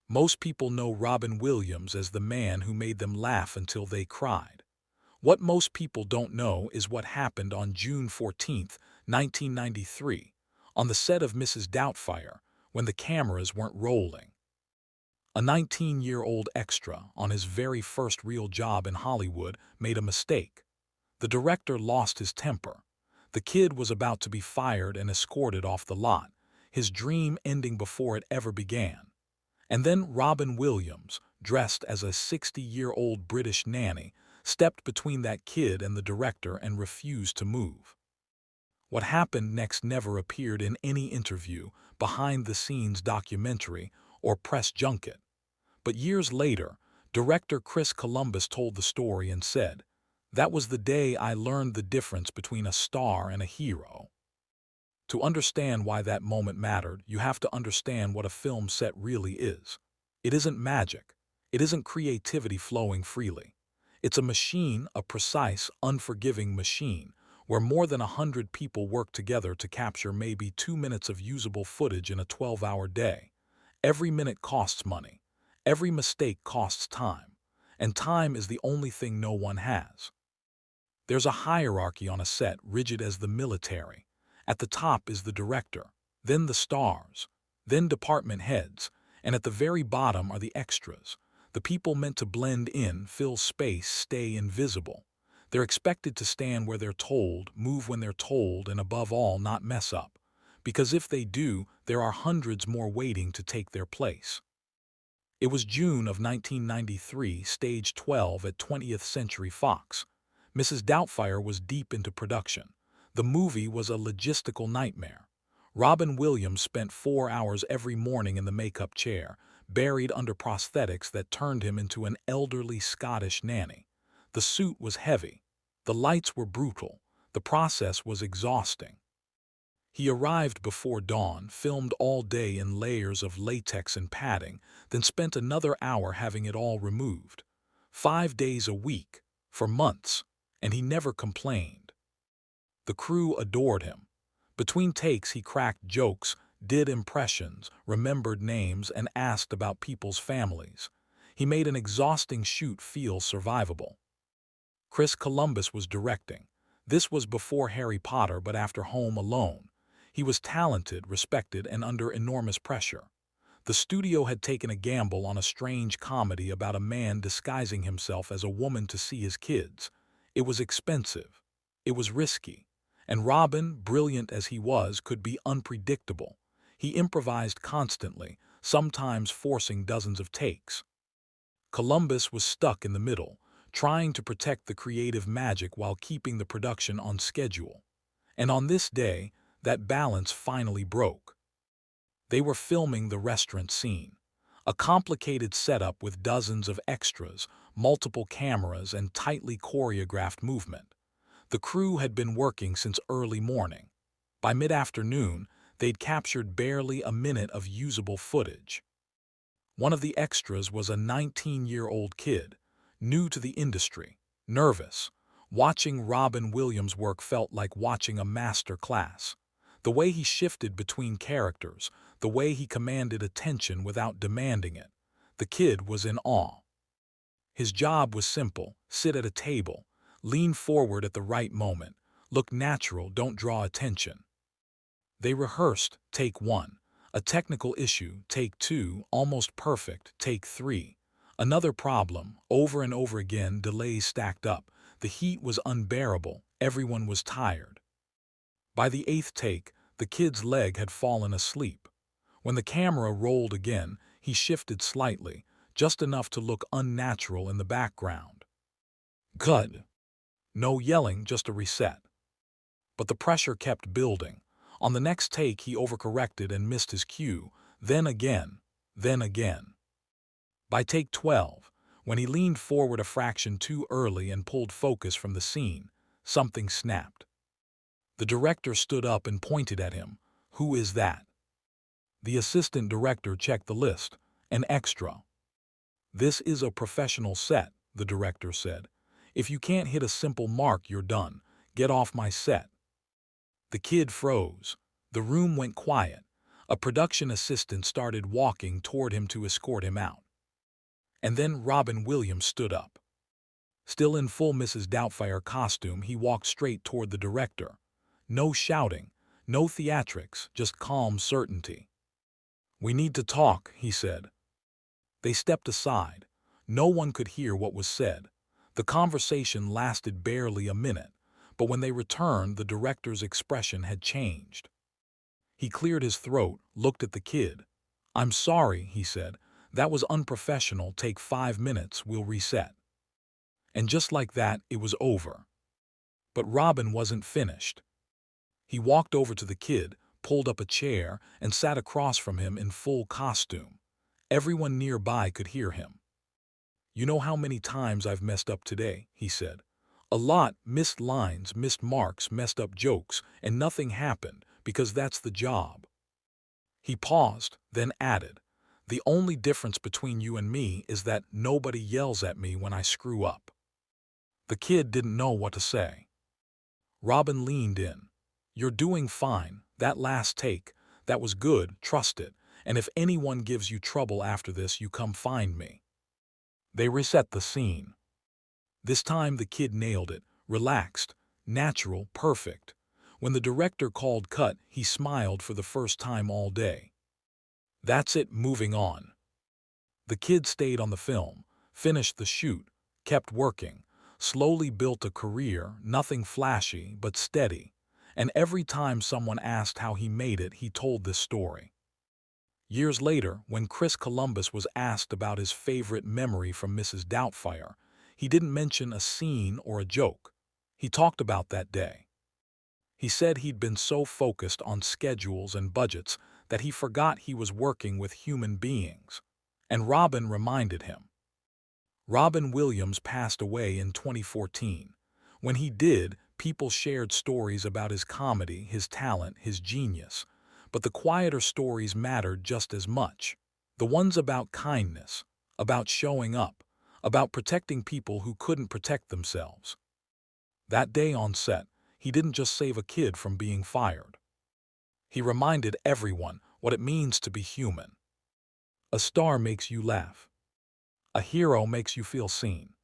Most people know Robin Williams as the man who made them laugh until they cried. What most people don't know is what happened on June 14th, 1993, on the set of Mrs. Doubtfire, when the cameras weren't rolling. A 19-year-old extra on his very first real job in Hollywood made a mistake. The director lost his temper. The kid was about to be fired and escorted off the lot, his dream ending before it ever began. And then Robin Williams, dressed as a 60-year-old British nanny, stepped between that kid and the director and refused to move. What happened next never appeared in any interview, behind-the-scenes documentary, or press junket. But years later, director Chris Columbus told the story and said, "That was the day I learned the difference between a star and a hero." To understand why that moment mattered, you have to understand what a film set really is. It isn't magic. It isn't creativity flowing freely. It's a machine, a precise, unforgiving machine, where more than 100 people work together to capture maybe 2 minutes of usable footage in a 12-hour day. Every minute costs money. Every mistake costs time. And time is the only thing no one has. There's a hierarchy on a set, rigid as the military. At the top is the director, then the stars, then department heads, and at the very bottom are the extras, the people meant to blend in, fill space, stay invisible. They're expected to stand where they're told, move when they're told, and above all, not mess up. Because if they do, there are hundreds more waiting to take their place. It was June of 1993, stage 12 at 20th Century Fox. Mrs. Doubtfire was deep into production. The movie was a logistical nightmare. Robin Williams spent 4 hours every morning in the makeup chair, buried under prosthetics that turned him into an elderly Scottish nanny. The suit was heavy. The lights were brutal. The process was exhausting. He arrived before dawn, filmed all day in layers of latex and padding, then spent another hour having it all removed. 5 days a week, for months, and he never complained. The crew adored him. Between takes he cracked jokes, did impressions, remembered names, and asked about people's families. He made an exhausting shoot feel survivable. Chris Columbus was directing. This was before Harry Potter but after Home Alone. He was talented, respected, and under enormous pressure. The studio had taken a gamble on a strange comedy about a man disguising himself as a woman to see his kids. It was expensive. It was risky. And Robin, brilliant as he was, could be unpredictable. He improvised constantly, sometimes forcing dozens of takes. Columbus was stuck in the middle, trying to protect the creative magic while keeping the production on schedule. And on this day, that balance finally broke. They were filming the restaurant scene, a complicated setup with dozens of extras, multiple cameras, and tightly choreographed movement. The crew had been working since early morning. By mid-afternoon, they'd captured barely a minute of usable footage. One of the extras was a 19-year-old kid, new to the industry, nervous. Watching Robin Williams work felt like watching a master class. The way he shifted between characters, the way he commanded attention without demanding it. The kid was in awe. His job was simple: sit at a table, lean forward at the right moment, look natural, don't draw attention. They rehearsed, take 1. A technical issue, take 2. Almost perfect, take 3. Another problem, over and over again, delays stacked up. The heat was unbearable, everyone was tired. By the 8th take, the kid's leg had fallen asleep. When the camera rolled again, he shifted slightly, just enough to look unnatural in the background. Cut. No yelling, just a reset. But the pressure kept building. On the next take, he overcorrected and missed his cue, then again, then again. By take 12, when he leaned forward a fraction too early and pulled focus from the scene, something snapped. The director stood up and pointed at him. "Who is that?" The assistant director checked the list. "An extra." "This is a professional set," the director said. "If you can't hit a simple mark, you're done. Get off my set." The kid froze. The room went quiet. A production assistant started walking toward him to escort him out. And then Robin Williams stood up. Still in full Mrs. Doubtfire costume, he walked straight toward the director. No shouting, no theatrics, just calm certainty. "We need to talk," he said. They stepped aside. No one could hear what was said. The conversation lasted barely a minute, but when they returned, the director's expression had changed. He cleared his throat, looked at the kid. "I'm sorry," he said. "That was unprofessional. Take 5 minutes, we'll reset." And just like that, it was over. But Robin wasn't finished. He walked over to the kid, pulled up a chair, and sat across from him in full costume. Everyone nearby could hear him. "You know how many times I've messed up today," he said. "A lot, missed lines, missed marks, messed up jokes, and nothing happened, because that's the job." He paused, then added, "The only difference between you and me is that nobody yells at me when I screw up." The kid didn't know what to say. Robin leaned in. "You're doing fine. That last take, that was good, trust it, and if anyone gives you trouble after this, you come find me." They reset the scene. This time the kid nailed it, relaxed, natural, perfect. When the director called cut, he smiled for the first time all day. "That's it, moving on." The kid stayed on the film, finished the shoot, kept working, slowly built a career, nothing flashy but steady, and every time someone asked how he made it, he told this story. Years later, when Chris Columbus was asked about his favorite memory from Mrs. Doubtfire, he didn't mention a scene or a joke. He talked about that day. He said he'd been so focused on schedules and budgets that he forgot he was working with human beings. And Robin reminded him. Robin Williams passed away in 2014. When he did, people shared stories about his comedy, his talent, his genius. But the quieter stories mattered just as much. The ones about kindness, about showing up, about protecting people who couldn't protect themselves. That day on set, he didn't just save a kid from being fired. He reminded everyone what it means to be human. A star makes you laugh. A hero makes you feel seen.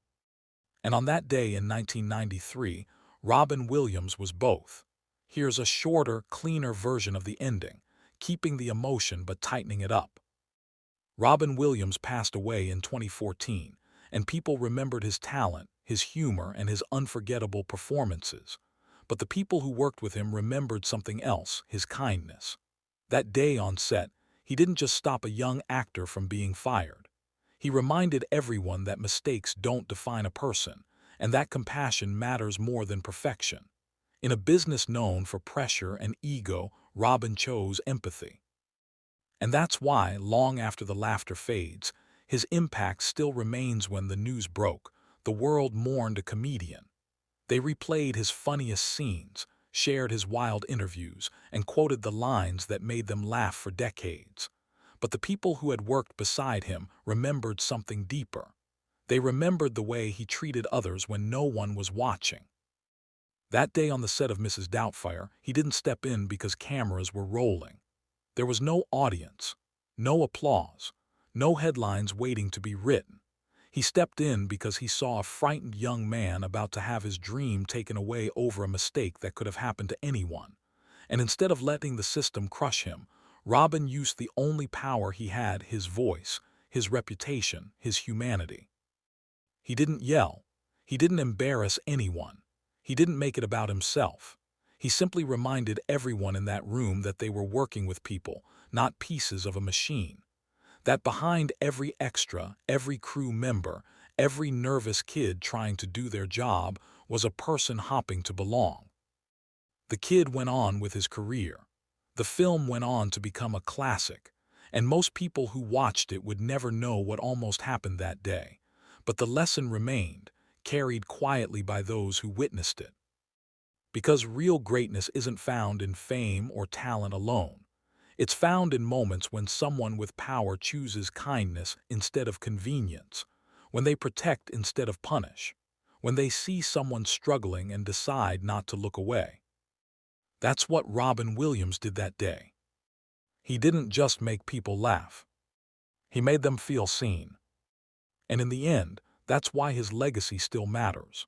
And on that day in 1993, Robin Williams was both. Here's a shorter, cleaner version of the ending, keeping the emotion but tightening it up. Robin Williams passed away in 2014, and people remembered his talent, his humor, and his unforgettable performances. But the people who worked with him remembered something else, his kindness. That day on set, he didn't just stop a young actor from being fired. He reminded everyone that mistakes don't define a person, and that compassion matters more than perfection. In a business known for pressure and ego, Robin chose empathy. And that's why, long after the laughter fades, his impact still remains. When the news broke, the world mourned a comedian. They replayed his funniest scenes, shared his wild interviews, and quoted the lines that made them laugh for decades. But the people who had worked beside him remembered something deeper. They remembered the way he treated others when no one was watching. That day on the set of Mrs. Doubtfire, he didn't step in because cameras were rolling. There was no audience, no applause, no headlines waiting to be written. He stepped in because he saw a frightened young man about to have his dream taken away over a mistake that could have happened to anyone. And instead of letting the system crush him, Robin used the only power he had, his voice, his reputation, his humanity. He didn't yell. He didn't embarrass anyone. He didn't make it about himself. He simply reminded everyone in that room that they were working with people, not pieces of a machine. That behind every extra, every crew member, every nervous kid trying to do their job was a person hopping to belong. The kid went on with his career. The film went on to become a classic, and most people who watched it would never know what almost happened that day. But the lesson remained, carried quietly by those who witnessed it. Because real greatness isn't found in fame or talent alone. It's found in moments when someone with power chooses kindness instead of convenience, when they protect instead of punish, when they see someone struggling and decide not to look away. That's what Robin Williams did that day. He didn't just make people laugh. He made them feel seen. And in the end, that's why his legacy still matters.